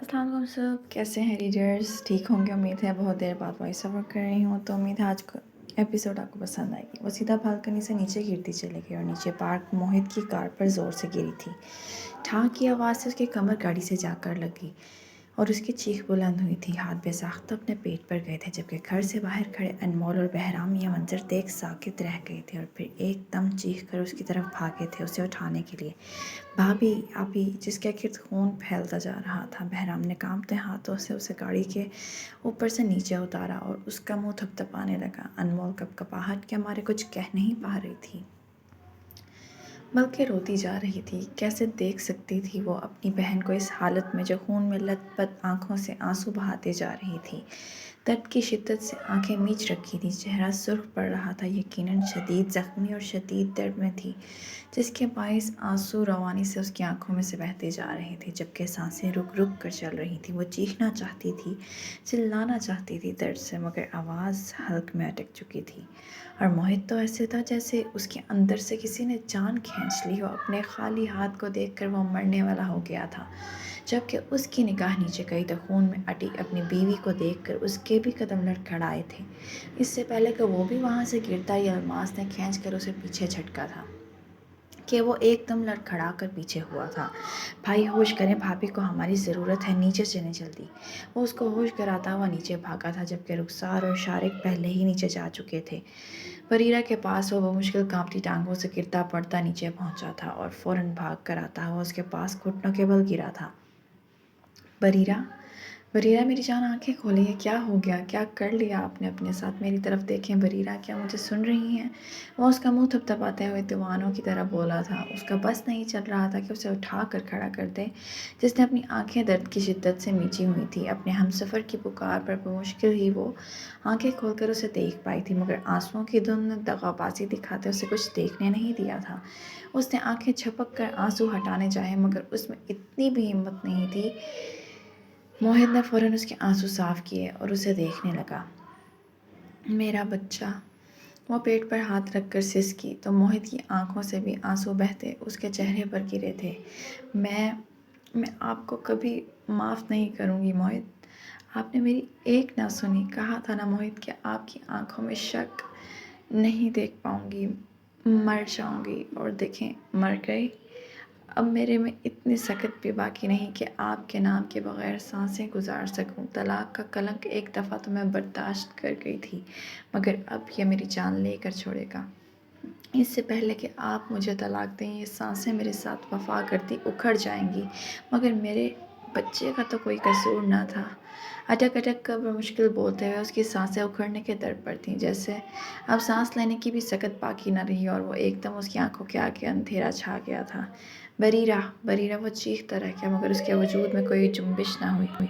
अस्सलाम वालेकुम सब, कैसे हैं रीडर्स? ठीक होंगे उम्मीद है। बहुत देर बाद वॉइस ओवर कर रही हूँ तो उम्मीद है आज का एपिसोड आपको पसंद आएगी। वो सीधा बालकनी से नीचे गिरती चली गई और नीचे पार्क मोहित की कार पर ज़ोर से गिरी थी। ठां की आवाज़ से उसकी कमर गाड़ी से जाकर लगी और उसकी चीख बुलंद हुई थी। हाथ बेसाख्ता अपने पेट पर गए थे जबकि घर से बाहर खड़े अनमोल और बहराम ये मंजर देख साकित रह गए थे और फिर एकदम चीख कर उसकी तरफ भागे थे उसे उठाने के लिए। भाभी आपी, जिसके गिर्द खून फैलता जा रहा था। बहराम ने कांपते हाथों से उसे गाड़ी के ऊपर से नीचे उतारा और उसका मुंह थपथपाने लगा। अनमोल कपकपाहट के मारे कुछ कह नहीं पा रही थी बल्कि रोती जा रही थी। कैसे देख सकती थी वो अपनी बहन को इस हालत में, जो खून में लथपथ आंखों से आंसू बहाते जा रही थी। दर्द की शिद्दत से आंखें मीच रखी थी, चेहरा सुर्ख पड़ रहा था। यकीनन शदीद जख्मी और शदीद दर्द में थी, जिसके बायस आंसू रवानी से उसकी आंखों में से बहते जा रहे थे जबकि सांसें रुक रुक कर चल रही थी। वो चीखना चाहती थी, चिल्लाना चाहती थी दर्द से, मगर आवाज़ हल्क में अटक चुकी थी। और मोहित तो ऐसे था जैसे उसके अंदर से किसी ने जान खींच ली हो। अपने खाली हाथ को देखकर वो मरने वाला हो गया था। जबकि उसकी निगाह नीचे गई तो खून में अटी अपनी बीवी को देखकर उसके भी कदम लड़खड़ाए थे। इससे पहले कि वो भी वहाँ से गिरता ही अलमास ने खींच कर उसे पीछे झटका था कि वो एकदम लड़खड़ा कर पीछे हुआ था। भाई होश करें, भाभी को हमारी ज़रूरत है, नीचे चलें जल्दी। वो उसको होश कराता हुआ नीचे भागा था जबकि रुखसार और शारिक पहले ही नीचे जा चुके थे। बरीरा के पास वो मुश्किल कांपती टांगों से गिरता पड़ता नीचे पहुंचा था और फौरन भाग कर आता हुआ उसके पास घुटनों के बल गिरा था। बरीरा, बरीरा मेरी जान, आंखें खोलिए। क्या हो गया? क्या कर लिया आपने अपने साथ? मेरी तरफ देखें बरीरा, क्या मुझे सुन रही हैं? वो उसका मुंह थपथपाते हुए दीवानों की तरह बोला था। उसका बस नहीं चल रहा था कि उसे उठा कर खड़ा कर दे, जिसने अपनी आंखें दर्द की शिद्दत से मीची हुई थी। अपने हमसफ़र की पुकार पर बमुश्किल ही वो आंखें खोलकर उसे देख पाई थी, मगर आंसुओं की धुंध ने दगाबाजी दिखाते उसे कुछ देखने नहीं दिया था। उसने आंखें झपक कर आंसू हटाने चाहे, मगर उसमें इतनी भी हिम्मत नहीं थी। मोहित ने फ़ौरन उसके आंसू साफ किए और उसे देखने लगा। मेरा बच्चा। वो पेट पर हाथ रखकर सिसकी तो मोहित की आंखों से भी आंसू बहते उसके चेहरे पर गिरे थे। मैं आपको कभी माफ़ नहीं करूँगी मोहित। आपने मेरी एक ना सुनी। कहा था ना मोहित कि आपकी आंखों में शक नहीं देख पाऊँगी, मर जाऊँगी। और देखें, मर गई। अब मेरे में इतनी सख्त भी बाकी नहीं कि आपके नाम के बग़ैर सांसें गुजार सकूं। तलाक का कलंक एक दफ़ा तो मैं बर्दाश्त कर गई थी, मगर अब ये मेरी जान लेकर छोड़ेगा। इससे पहले कि आप मुझे तलाक दें, ये सांसें मेरे साथ वफ़ा करती उखड़ जाएंगी। मगर मेरे बच्चे का तो कोई कसूर ना था। अटक अटक कर मुश्किल बोलते हुए उसकी सांसें उखड़ने के दर पर थीं, जैसे अब सांस लेने की भी सकत बाकी न रही और वो एकदम उसकी आंखों के आगे अंधेरा छा गया था। बरीरा, बरीरा, वो चीखता रह गया, मगर उसके वजूद में कोई जुम्बिश ना हुई।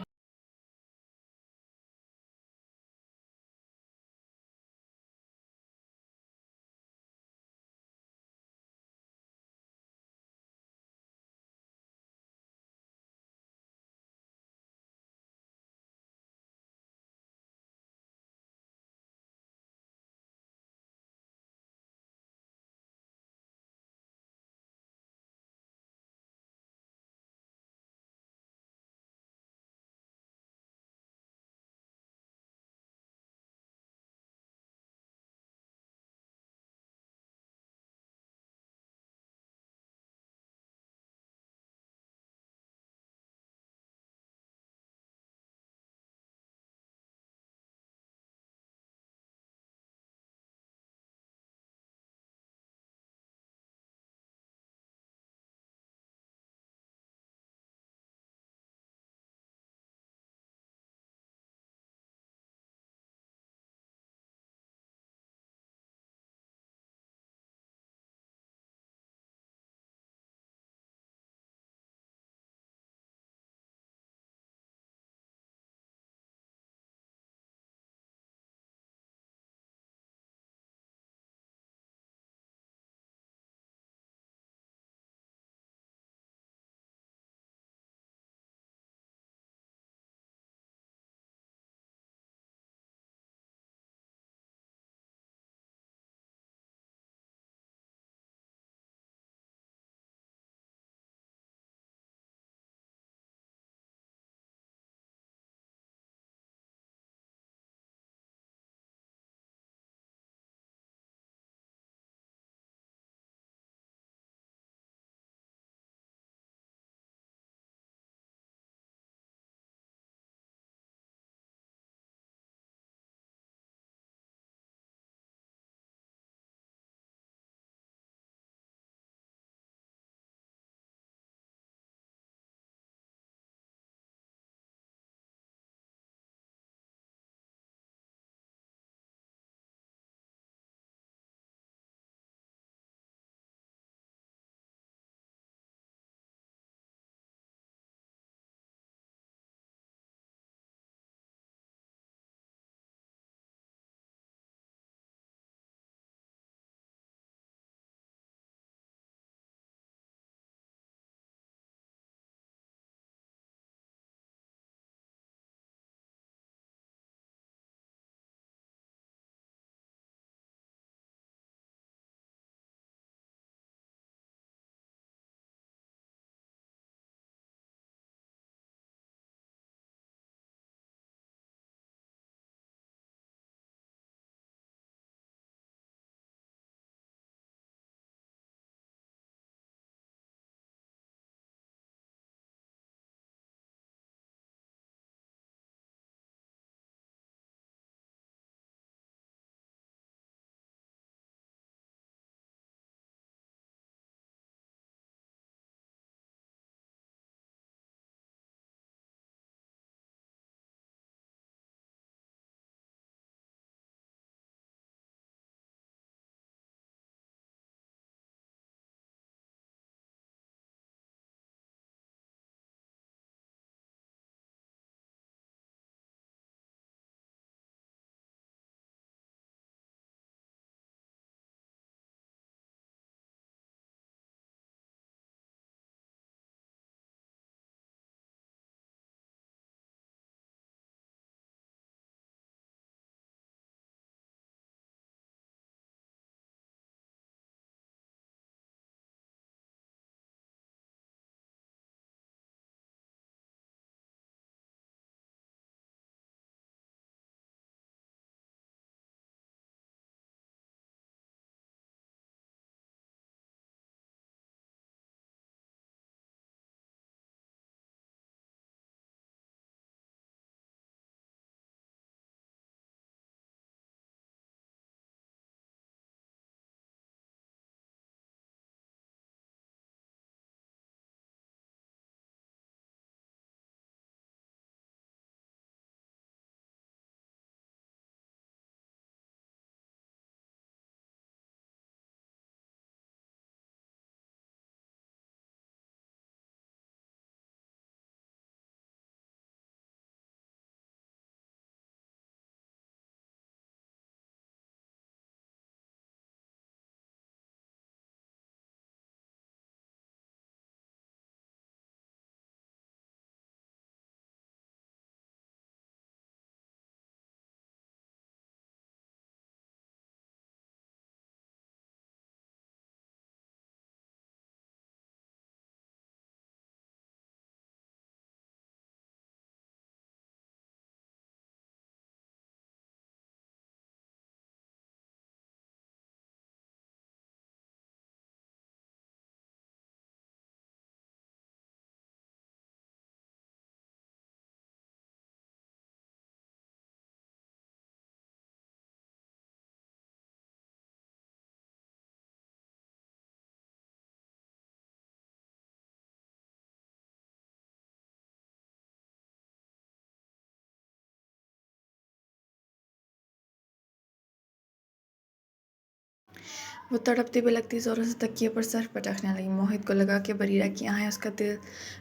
وہ تڑپتی بلکتی زوروں سے تکیے پر سر پٹکنے لگی۔ موہت کو لگا کہ بریرہ کی آہیں اس کا دل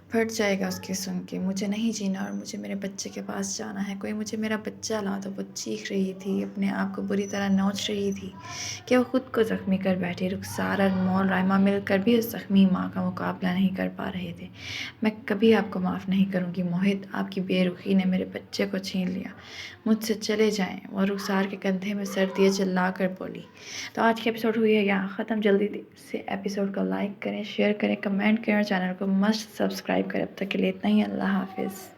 پھٹ جائے گا اس کی سن کے۔ مجھے نہیں جینا اور مجھے میرے بچے کے پاس جانا ہے، کوئی مجھے میرا بچہ لا دو۔ وہ چیخ رہی تھی، اپنے آپ کو بری طرح نوچ رہی تھی کہ وہ خود کو زخمی کر بیٹھی۔ رخسار اور مول رائما مل کر بھی اس زخمی ماں کا مقابلہ نہیں کر پا رہے تھے۔ میں کبھی آپ کو معاف نہیں کروں گی موہت، آپ کی بے رخی نے میرے بچے کو چھین لیا، مجھ سے چلے جائیں۔ وہ رخسار کے کندھے میں سر دیے چلا کر بولی۔ تو آج کی ایپیسوڈ ہوئی ہے یہاں ختم۔ جلدی سے ایپیسوڈ کو لائک کریں، شیئر کریں، کمنٹ کریں اور چینل کو مسٹ سبسکرائب کریں۔ اب تک کے لیے اتنا ہی، اللہ حافظ۔